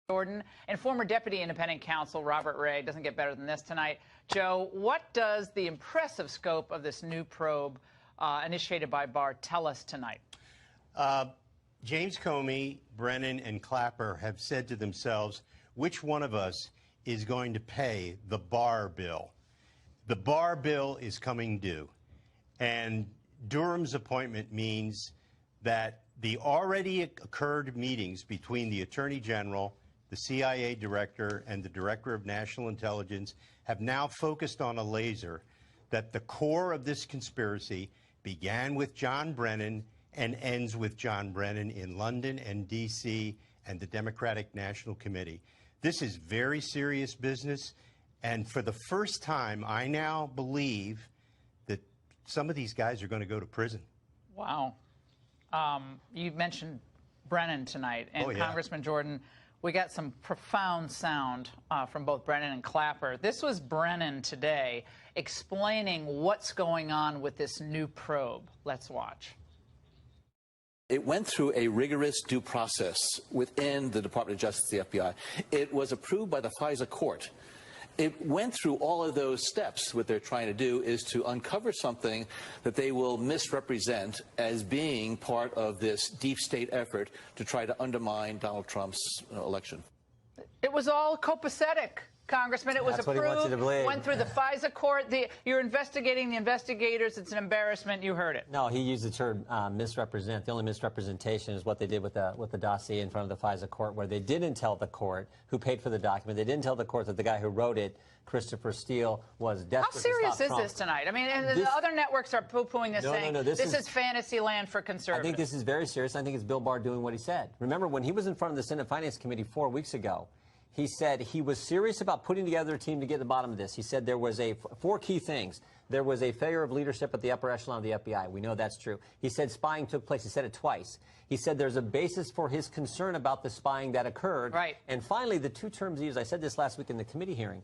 Jordan and former Deputy Independent Counsel Robert Ray. Doesn't get better than this tonight. Joe, what does the impressive scope of this new probe initiated by Barr tell us tonight? James Comey, Brennan, and Clapper have said to themselves, which one of us is going to pay the Barr bill? The Barr bill is coming due. And Durham's appointment means that the already occurred meetings between the Attorney General, the CIA Director, and the Director of National Intelligence have now focused on a laser that the core of this conspiracy began with John Brennan and ends with John Brennan in London and D.C. and the Democratic National Committee. This is very serious business, and for the first time, I now believe that some of these guys are going to go to prison. Wow. You mentioned Brennan tonight, and yeah. Congressman Jordan, we got some profound sound from both Brennan and Clapper. This was Brennan today explaining what's going on with this new probe. Let's watch. It went through a rigorous due process within the Department of Justice, the FBI. It was approved by the FISA court. It went through all of those steps. What they're trying to do is to uncover something that they will misrepresent as being part of this deep state effort to try to undermine Donald Trump's election. It was all copacetic, Congressman. It was approved, went through the FISA court. You're investigating the investigators. It's an embarrassment. You heard it. No, he used the term misrepresent. The only misrepresentation is what they did with the dossier in front of the FISA court, where they didn't tell the court who paid for the document. They didn't tell the court that the guy who wrote it, Christopher Steele, was desperate How serious to stop Trump. is this tonight? I mean, and the other networks are poo-pooing this, saying this is fantasy land for conservatives. I think this is very serious. I think it's Bill Barr doing what he said. Remember, when he was in front of the Senate Finance Committee 4 weeks ago, he said he was serious about putting together a team to get to the bottom of this. He said there was four key things. There was a failure of leadership at the upper echelon of the FBI. We know that's true. He said spying took place. He said it twice. He said there's a basis for his concern about the spying that occurred. Right. And finally, the two terms he used, I said this last week in the committee hearing,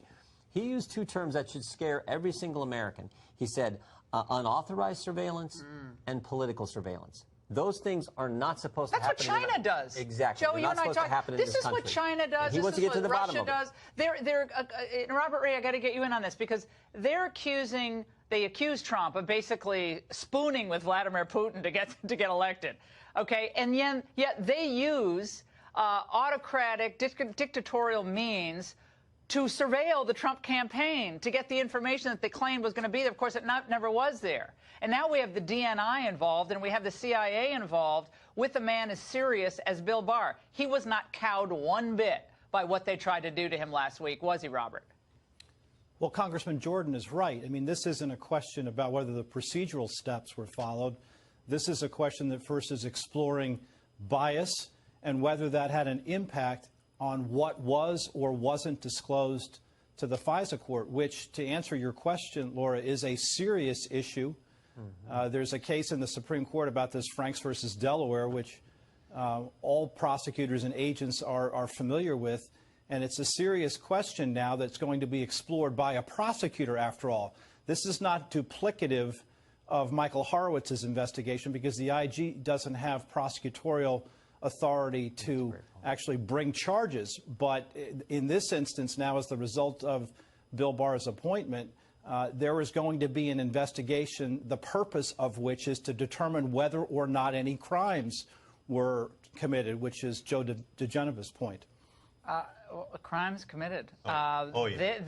he used two terms that should scare every single American. He said unauthorized surveillance and political surveillance. Those things are not supposed to happen. That's what China does. Exactly. Joe, you and I talk. This is what China does. He wants to get to the bottom of it. They're Robert Ray, I got to get you in on this, because they accuse Trump of basically spooning with Vladimir Putin to get elected. Okay, and yet they use autocratic, dictatorial means to surveil the Trump campaign, to get the information that they claimed was going to be there. Of course, it never was there. And now we have the DNI involved, and we have the CIA involved with a man as serious as Bill Barr. He was not cowed one bit by what they tried to do to him last week, was he, Robert? Well, Congressman Jordan is right. I mean, this isn't a question about whether the procedural steps were followed. This is a question that first is exploring bias and whether that had an impact on what was or wasn't disclosed to the FISA court, which, to answer your question, Laura, is a serious issue. There's a case in the Supreme Court about this, Franks versus Delaware, which all prosecutors and agents are familiar with. And it's a serious question now that's going to be explored by a prosecutor, after all. This is not duplicative of Michael Horowitz's investigation, because the IG doesn't have prosecutorial authority to actually bring charges. But in this instance now, as the result of Bill Barr's appointment, there is going to be an investigation, the purpose of which is to determine whether or not any crimes were committed, which is Joe DeGenevive's point. Crimes committed. Yeah.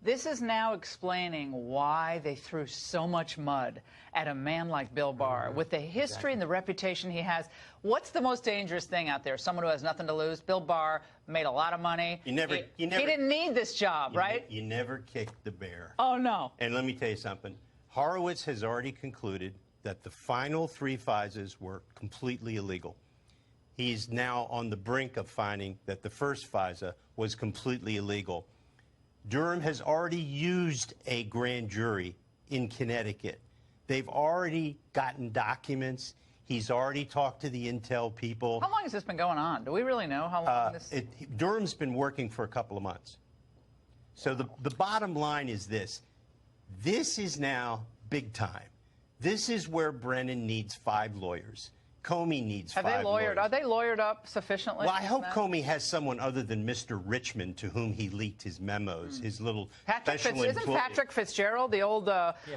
This is now explaining why they threw so much mud at a man like Bill Barr. With the history and the reputation he has, what's the most dangerous thing out there? Someone who has nothing to lose? Bill Barr made a lot of money. He didn't need this job, right? You never kicked the bear. Oh, no. And let me tell you something. Horowitz has already concluded that the final 3 FISAs were completely illegal. He's now on the brink of finding that the first FISA was completely illegal. Durham has already used a grand jury in Connecticut. They've already gotten documents. He's already talked to the intel people. How long has this been going on? Do we really know how long this? Durham's been working for a couple of months. So the bottom line is this. This is now big time. This is where Brennan needs 5 lawyers. Comey needs Have 5 they lawyered? lawyers. Are they lawyered up sufficiently? Well, I hope Matt? Comey has someone other than Mr. Richmond to whom he leaked his memos, his little special Isn't employee. Patrick Fitzgerald the old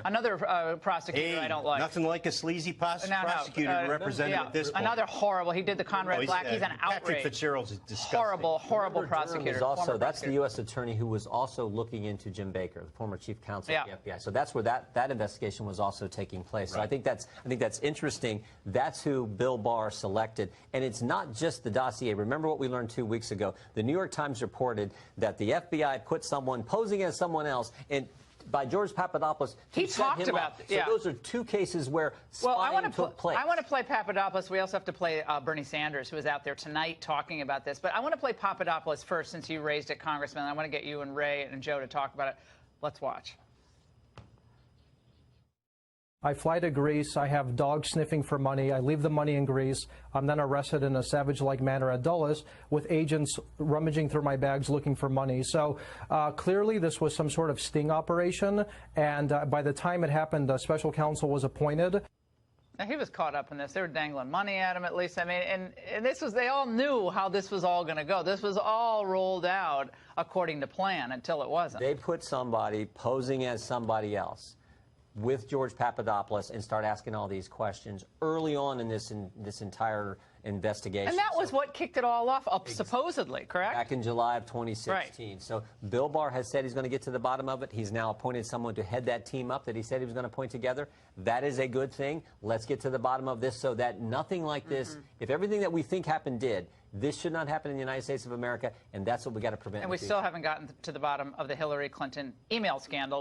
another prosecutor I don't like? Nothing like a sleazy prosecutor represented at this point. Another horrible. He did the Conrad Black. He's an outrage. Patrick Fitzgerald's disgusting. Horrible prosecutor. Is also, Former that's the prosecutor. U.S. attorney who was also looking into Jim Baker, the former chief counsel of the FBI. So that's where that investigation was also taking place. So I think that's interesting. That's who Bill Barr selected, and it's not just the dossier. Remember what we learned 2 weeks ago? The New York Times reported that the FBI put someone posing as someone else and by George Papadopoulos. He set talked him about up. yeah. So those are 2 cases where spying took place. I want to play Papadopoulos. We also have to play Bernie Sanders, who is out there tonight talking about this. But I want to play Papadopoulos first, since you raised it, Congressman. I want to get you and Ray and Joe to talk about it. Let's watch. I fly to Greece. I have dogs sniffing for money. I leave the money in Greece. I'm then arrested in a savage-like manner at Dulles with agents rummaging through my bags looking for money. So clearly this was some sort of sting operation. And by the time it happened, a special counsel was appointed. Now, he was caught up in this. They were dangling money at him, at least. I mean, and this was, they all knew how this was all going to go. This was all rolled out according to plan until it wasn't. They put somebody posing as somebody else with George Papadopoulos and start asking all these questions early on in this entire investigation. And that was what kicked it all off, supposedly, correct? Back in July of 2016. Right. So Bill Barr has said he's going to get to the bottom of it. He's now appointed someone to head that team up that he said he was going to point together. That is a good thing. Let's get to the bottom of this so that nothing like this, if everything that we think happened did, this should not happen in the United States of America, and that's what we got to prevent. And we still haven't gotten to the bottom of the Hillary Clinton email scandal,